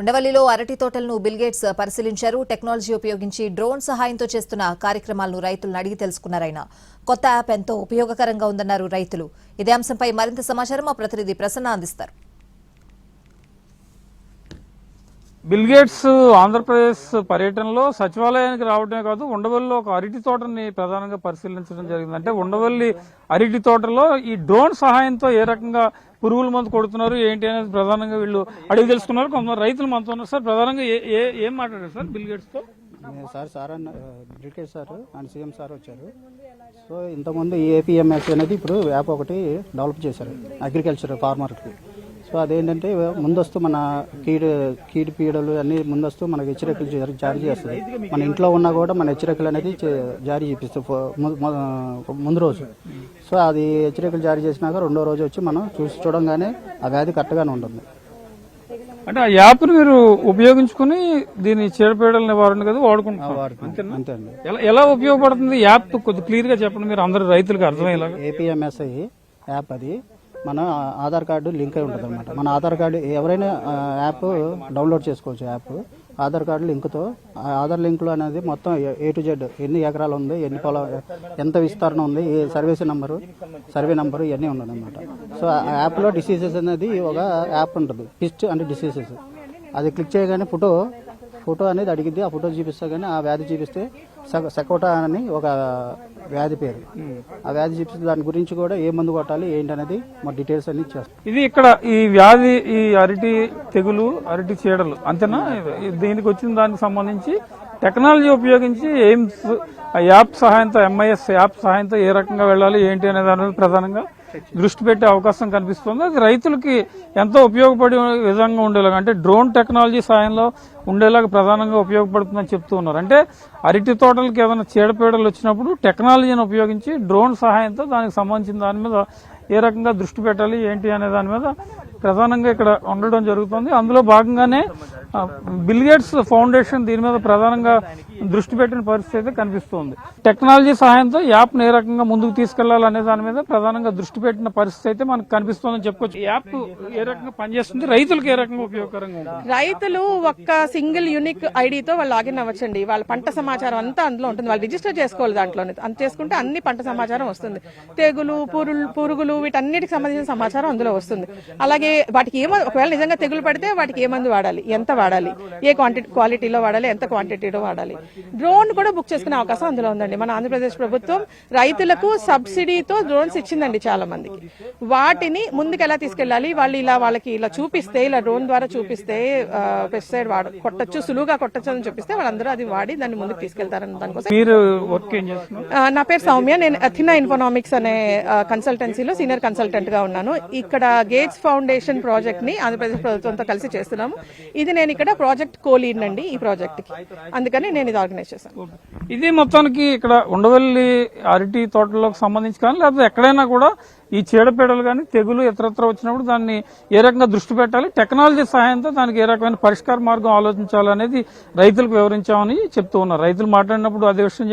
ఉండవల్లిలో అరటి తోటలను బిల్గేట్స్ పరిశీలించారు. టెక్నాలజీ ఉపయోగించి డ్రోన్ సహాయంతో చేస్తున్న కార్యక్రమాలను రైతులను అడిగి తెలుసుకున్నారాయన. కొత్త యాప్ ఎంతో ఉపయోగకరంగా ఉందన్నారు రైతులు. ఇదే అంశంపై మరింత సమాచారం మా ప్రతినిధి ప్రసన్న అందిస్తారు. బిల్గేట్స్ ఆంధ్రప్రదేశ్ పర్యటనలో సచివాలయానికి రావడమే కాదు, ఉండవల్లిలో ఒక అరటి తోటని ప్రధానంగా పరిశీలించడం జరిగింది. అంటే ఉండవల్లి అరటి తోటలో ఈ డ్రోన్ సహాయంతో ఏ రకంగా పురుగుల మందు కొడుతున్నారు ఏంటి అనేది ప్రధానంగా వీళ్ళు అడిగి తెలుసుకున్నారు. కొంతమంది రైతులు మనతో ఉన్నారు. సార్, ప్రధానంగా ఏం మాట్లాడారు సార్ బిల్గేట్స్ తో? Bill Gates sir and CM sir వచ్చారు. సో ఇంతకుముందు ఏపీఎంఎస్ అనేది ఇప్పుడు యాప్ ఒకటి డెవలప్ చేశారు అగ్రికల్చర్ ఫార్మర్కి. సో అదేంటంటే ముందస్తు మన కీడు పీడలు అన్ని ముందస్తు మనకి హెచ్చరికలు జారీ చేస్తుంది. మన ఇంట్లో ఉన్నా కూడా మన హెచ్చరికలు అనేది జారీ చేపిస్తుంది ముందు రోజు. సో అది హెచ్చరికలు జారీ చేసినాక రెండో రోజు వచ్చి మనం చూడంగానే ఆ వ్యాధి కరెక్ట్గానే ఉంటుంది. అంటే ఆ యాప్ మీరు ఉపయోగించుకుని దీని చీడపీడల నివారణ కదా వాడుకుంటున్నారు? అంతే అండి. ఎలా ఉపయోగపడుతుంది యాప్ కొద్ది క్లియర్ గా చెప్పండి, మీరు అందరు రైతులకు అర్థమయ్యేలా. ఏపీఎంఎస్ఐ యాప్ అది మన ఆధార్ కార్డు లింక్ అయి ఉంటుంది అనమాట. మన ఆధార్ కార్డు ఎవరైనా యాప్ డౌన్లోడ్ చేసుకోవచ్చు. యాప్ ఆధార్ కార్డు లింక్తో, ఆధార్ లింక్లో అనేది మొత్తం A to Z ఎన్ని ఎకరాలు ఉంది, ఎన్ని ఎంత విస్తరణ ఉంది, ఏ సర్వే నంబరు ఇవన్నీ ఉండదు అనమాట. సో ఆ యాప్లో డిసీజెస్ అనేది ఒక యాప్ ఉంటుంది, పిస్ట్ అంటే డిసీజెస్. అది క్లిక్ చేయగానే ఫోటో అనేది అడిగిద్ది. ఆ ఫోటో చూపిస్తే కానీ ఆ వ్యాధి చూపిస్తే సకోటా అని ఒక వ్యాధి పేరు. ఆ వ్యాధి చూపిస్తే దాని గురించి కూడా ఏ మందు కొట్టాలి ఏంటి అనేది మా డీటెయిల్స్ అన్ని ఇచ్చేస్తాం. ఇది ఇక్కడ ఈ వ్యాధి, ఈ అరటి తెగులు, అరటి చీడలు అంతేనా? దీనికి వచ్చిన దానికి సంబంధించి టెక్నాలజీ ఉపయోగించి ఎయిమ్స్ యాప్ సహాయంతో, MIS యాప్ సహాయంతో ఏ రకంగా వెళ్ళాలి ఏంటి అనే దాని మీద ప్రధానంగా దృష్టి పెట్టే అవకాశం కనిపిస్తుంది. అది రైతులకి ఎంతో ఉపయోగపడే విధంగా ఉండేలాగా, అంటే డ్రోన్ టెక్నాలజీ సాయంలో ఉండేలాగా ప్రధానంగా ఉపయోగపడుతుందని చెప్తూ ఉన్నారు. అంటే అరటి తోటలకి ఏదైనా చీడపీడలు వచ్చినప్పుడు టెక్నాలజీని ఉపయోగించి డ్రోన్ సహాయంతో దానికి సంబంధించిన దాని మీద ఏ రకంగా దృష్టి పెట్టాలి ఏంటి అనే దాని మీద ప్రధానంగా ఇక్కడ ఉండడం జరుగుతుంది. అందులో భాగంగానే బిల్గేట్స్ ఫౌండేషన్ దీని మీద ప్రధానంగా దృష్టి పెట్టిన పరిస్థితి అయితే కనిపిస్తోంది. టెక్నాలజీ సహాయంతో యాప్ ఏ రకంగా ముందుకు తీసుకెళ్లాలనే దాని మీద ప్రధానంగా దృష్టి పెట్టిన పరిస్థితి అయితే మనకు కనిపిస్తోందని చెప్పుకోవచ్చు. యాప్ ఏ రకంగా పనిచేస్తుంది, రైతులకు ఏ రకంగా ఉపయోగకరంగా ఉంటుంది? రైతులు ఒక్క సింగిల్ యూనిక్ ఐడితో వాళ్ళు లాగిన్ అవ్వచ్చండి. వాళ్ళ పంట సమాచారం అంతా అందులో ఉంటుంది. వాళ్ళు రిజిస్టర్ చేసుకోవాలి. దాంట్లోనే అంత చేసుకుంటే అన్ని పంట సమాచారం వస్తుంది. తెగులు, పురుగులు వీటన్నిటికి సంబంధించిన సమాచారం అందులో వస్తుంది. అలాగే వాటికి ఒకవేళ నిజంగా తెగులు పడితే వాటికి ఏ మందు వాడాలి, ఎంత వాడాలి, ఏ క్వాలిటీలో వాడాలి, ఎంత క్వాంటిటీలో వాడాలి. డ్రోన్ కూడా బుక్ చేసుకునే అవకాశం అందులో ఉందండి. మన ఆంధ్రప్రదేశ్ ప్రభుత్వం రైతులకు సబ్సిడీతో డ్రోన్స్ ఇచ్చిందండి చాలా మందికి. వాటిని ముందుకు ఎలా తీసుకెళ్లాలి, వాళ్ళు వాళ్ళకి ఇలా చూపిస్తే, ఇలా డ్రోన్ ద్వారా చూపిస్తే పెస్టిసైడ్ కొట్టచ్చు, సులువుగా కొట్టచ్చు అని చూపిస్తే వాళ్ళందరూ అది వాడి దాన్ని ముందుకు తీసుకెళ్తారని దానికోసం. నా పేరు సౌమ్య. నేను అథినా ఇన్ఫోనామిక్స్ అనే కన్సల్టెన్సీలో సీనియర్ కన్సల్టెంట్ గా ఉన్నాను. ఇక్కడ గేట్స్ ఫౌండేషన్ ప్రాజెక్ట్ ని ఆంధ్రప్రదేశ్ ప్రభుత్వంతో కలిసి చేస్తున్నాము. ఇది నేను ఇక్కడ ప్రాజెక్ట్ కోలీడ్ అండి ఈ ప్రాజెక్ట్ కి, అందుకని నేను ఇది ఆర్గనైజ్ చేశాను. ఇది మొత్తానికి ఇక్కడ ఉండవల్లి అరటి తోటలకు సంబంధించి కానీ లేకపోతే ఎక్కడైనా కూడా ఈ చీడపీడలు కానీ తెగులు ఇతరత్ర వచ్చినప్పుడు దాన్ని ఏ రకంగా దృష్టి పెట్టాలి, టెక్నాలజీ సహాయంతో దానికి ఏ రకమైన పరిష్కార మార్గం ఆలోచించాలనేది రైతులకు వివరించామని చెప్తూ ఉన్నారు. రైతులు మాట్లాడినప్పుడు అదే విషయం